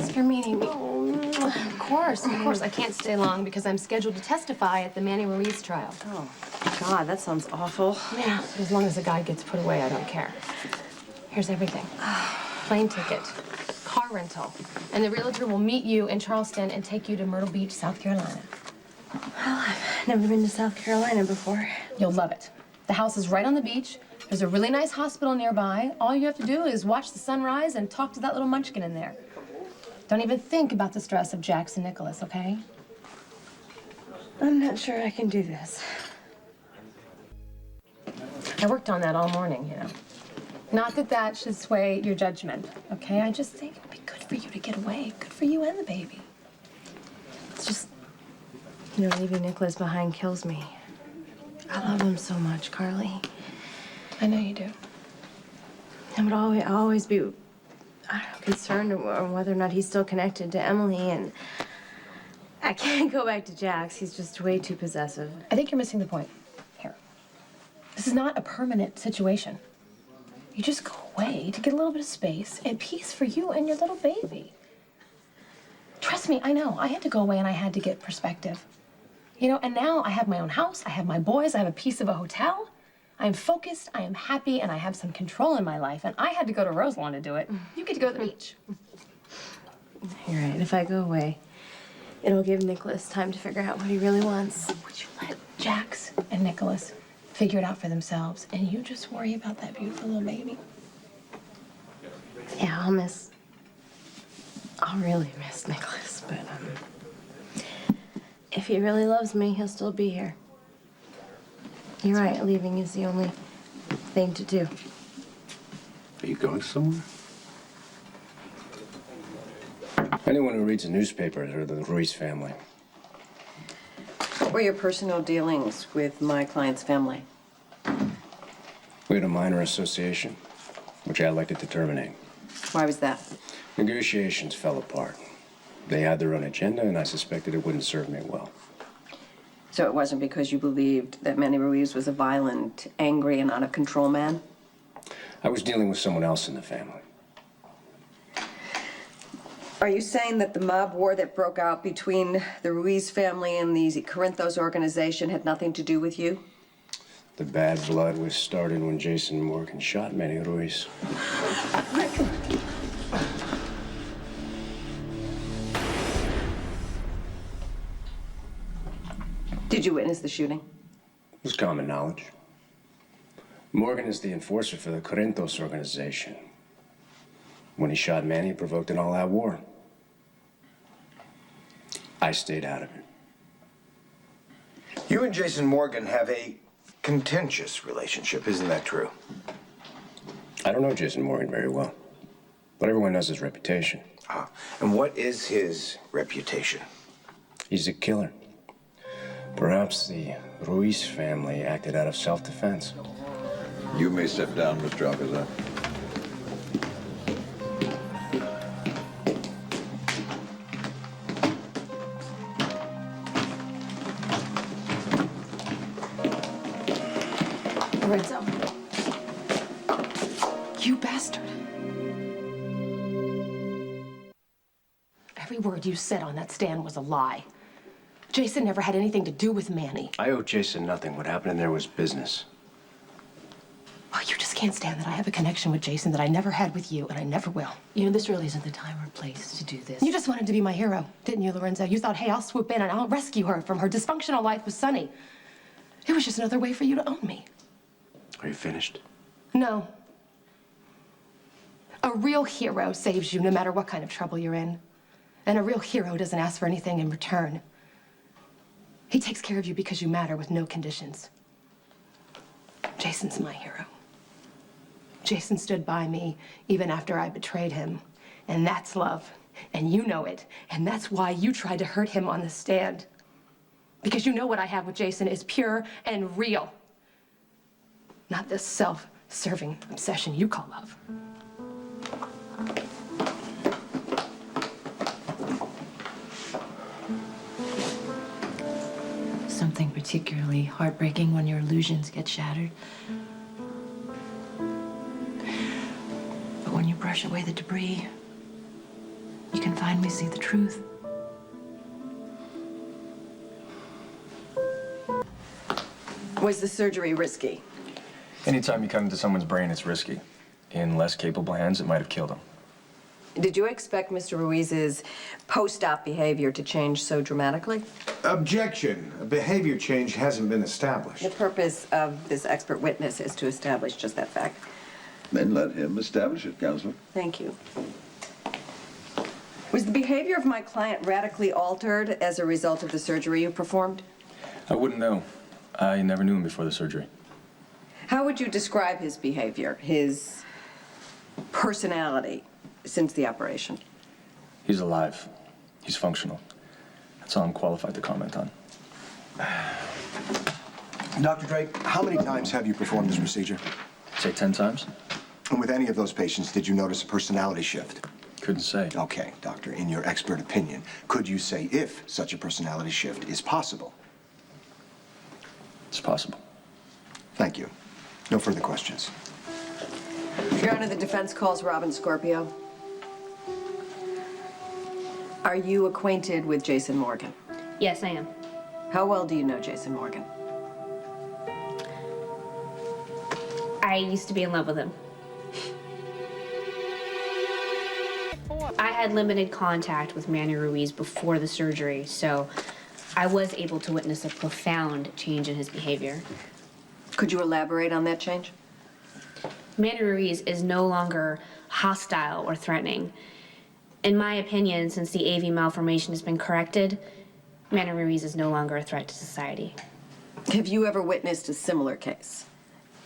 Thanks for meeting me. Of course. I can't stay long because I'm scheduled to testify at the Manny Ruiz trial. Oh, God, that sounds awful. Yeah, as long as the guy gets put away, I don't care. Here's everything. Plane ticket, car rental, and the realtor will meet you in Charleston and take you to Myrtle Beach, South Carolina. Well, I've never been to South Carolina before. You'll love it. The house is right on the beach. There's a really nice hospital nearby. All you have to do is watch the sunrise and talk to that little munchkin in there. Don't even think about the stress of Jax and Nicholas, okay? I'm not sure I can do this. I worked on that all morning, you know. Not that that should sway your judgment, okay? I just think it'd be good for you to get away. Good for you and the baby. It's just, you know, leaving Nicholas behind kills me. I love him so much, Carly. I know you do. I would always be, I don't know, concerned on whether or not he's still connected to Emily, and I can't go back to Jax. He's just way too possessive. I think you're missing the point here. This is not a permanent situation. You just go away to get a little bit of space and peace for you and your little baby. Trust me, I know. I had to go away and I had to get perspective. You know, and now I have my own house, I have my boys, I have a piece of a hotel. I am focused, I am happy, and I have some control in my life. And I had to go to Roselawn to do it. You get to go to the beach. You're right. If I go away, it'll give Nicholas time to figure out what he really wants. Would you let Jax and Nicholas figure it out for themselves, and you just worry about that beautiful little baby? Yeah, I'll really miss Nicholas, but if he really loves me, he'll still be here. You're right, leaving is the only thing to do. Are you going somewhere? Anyone who reads a newspaper has heard of the Ruiz family. What were your personal dealings with my client's family? We had a minor association, which I elected to terminate. Why was that? Negotiations fell apart. They had their own agenda, and I suspected it wouldn't serve me well. So it wasn't because you believed that Manny Ruiz was a violent, angry, and out-of-control man? I was dealing with someone else in the family. Are you saying that the mob war that broke out between the Ruiz family and the Corinthos organization had nothing to do with you? The bad blood was started when Jason Morgan shot Manny Ruiz. Did you witness the shooting? It was common knowledge. Morgan is the enforcer for the Corinthos organization. When he shot Manny, he provoked an all-out war. I stayed out of it. You and Jason Morgan have a contentious relationship, isn't that true? I don't know Jason Morgan very well, but everyone knows his reputation. And what is his reputation? He's a killer. Perhaps the Ruiz family acted out of self-defense. You may step down, Mr. Alcazar. Lorenzo. You bastard. Every word you said on that stand was a lie. Jason never had anything to do with Manny. I owe Jason nothing. What happened in there was business. Well, you just can't stand that I have a connection with Jason that I never had with you, and I never will. You know, this really isn't the time or place to do this. You just wanted to be my hero, didn't you, Lorenzo? You thought, hey, I'll swoop in and I'll rescue her from her dysfunctional life with Sonny. It was just another way for you to own me. Are you finished? No. A real hero saves you no matter what kind of trouble you're in. And a real hero doesn't ask for anything in return. He takes care of you because you matter with no conditions. Jason's my hero. Jason stood by me even after I betrayed him. And that's love. And you know it. And that's why you tried to hurt him on the stand. Because you know what I have with Jason is pure and real. Not this self-serving obsession you call love. Something particularly heartbreaking when your illusions get shattered. But when you brush away the debris, you you can finally see the truth. Was the surgery risky? Anytime you cut into someone's brain, it's risky. In less capable hands, it might have killed him. Did you expect Mr. Ruiz's post-op behavior to change so dramatically? Objection. A behavior change hasn't been established. The purpose of this expert witness is to establish just that fact. Then let him establish it, Counselor. Thank you. Was the behavior of my client radically altered as a result of the surgery you performed? I wouldn't know. I never knew him before the surgery. How would you describe his behavior, his personality since the operation? He's alive. He's functional. That's all I'm qualified to comment on. Dr. Drake, how many times have you performed this procedure? Say 10 times? And with any of those patients, did you notice a personality shift? Couldn't say. Okay, doctor, in your expert opinion, could you say if such a personality shift is possible? It's possible. Thank you. No further questions. Your Honor, the defense calls Robin Scorpio. Are you acquainted with Jason Morgan? Yes, I am. How well do you know Jason Morgan? I used to be in love with him. I had limited contact with Manny Ruiz before the surgery, so I was able to witness a profound change in his behavior. Could you elaborate on that change? Manny Ruiz is no longer hostile or threatening. In my opinion, since the AV malformation has been corrected, Manny Ruiz is no longer a threat to society. Have you ever witnessed a similar case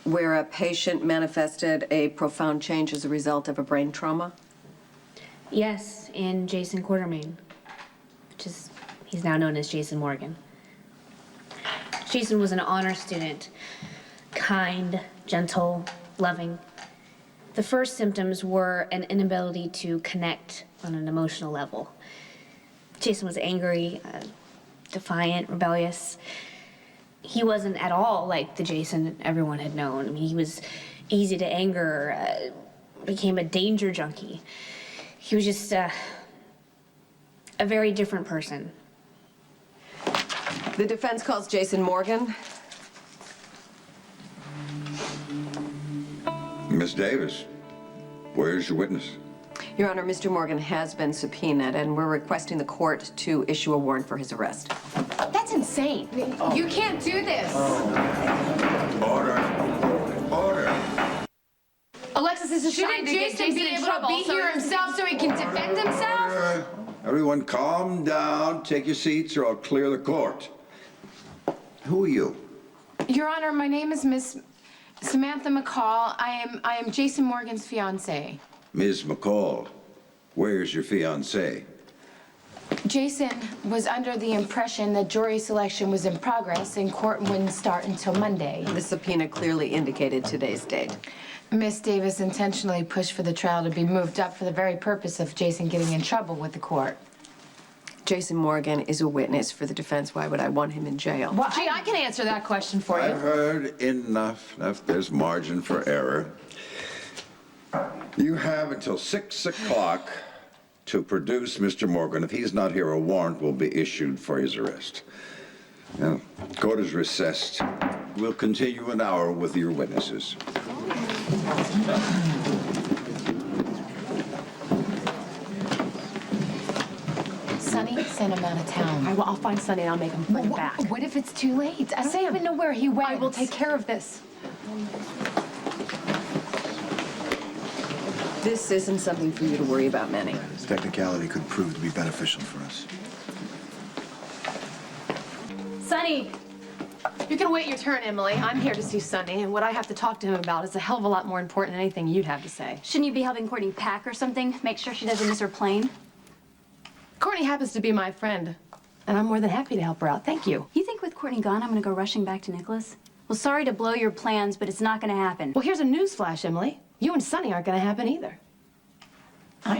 where a patient manifested a profound change as a result of a brain trauma? Yes, in Jason Quartermain, he's now known as Jason Morgan. Jason was an honor student, kind, gentle, loving. The first symptoms were an inability to connect on an emotional level. Jason was angry, defiant, rebellious. He wasn't at all like the Jason everyone had known. I mean, he was easy to anger, became a danger junkie. He was just a very different person. The defense calls Jason Morgan. Miss Davis, where's your witness? Your Honor, Mr. Morgan has been subpoenaed, and we're requesting the court to issue a warrant for his arrest. That's insane. You can't do this. Order. Order. Alexis is just trying to get Jason in trouble. Be here himself so he can defend himself? Everyone calm down, take your seats, or I'll clear the court. Who are you? Your Honor, my name is Miss Samantha McCall. I am Jason Morgan's fiancée. Ms. McCall, where's your fiancé? Jason was under the impression that jury selection was in progress and court wouldn't start until Monday. The subpoena clearly indicated today's date. Miss Davis intentionally pushed for the trial to be moved up for the very purpose of Jason getting in trouble with the court. Jason Morgan is a witness for the defense. Why would I want him in jail? Well, gee, I can answer that question for you. I've heard enough. There's margin for error. You have until 6 o'clock to produce Mr. Morgan. If he's not here, a warrant will be issued for his arrest. Now, court is recessed. We'll continue an hour with your witnesses. Sonny sent him out of town. I'll find Sonny and I'll make him bring him back. What if it's too late? I don't even know where he went. I will take care of this. This isn't something for you to worry about, Manny. This technicality could prove to be beneficial for us. Sonny! You can wait your turn, Emily. I'm here to see Sonny, and what I have to talk to him about is a hell of a lot more important than anything you'd have to say. Shouldn't you be helping Courtney pack or something? Make sure she doesn't miss her plane? Courtney happens to be my friend, and I'm more than happy to help her out. Thank you. You think with Courtney gone, I'm gonna go rushing back to Nicholas? Well, sorry to blow your plans, but it's not gonna happen. Well, here's a news flash, Emily. You and Sonny aren't gonna happen either.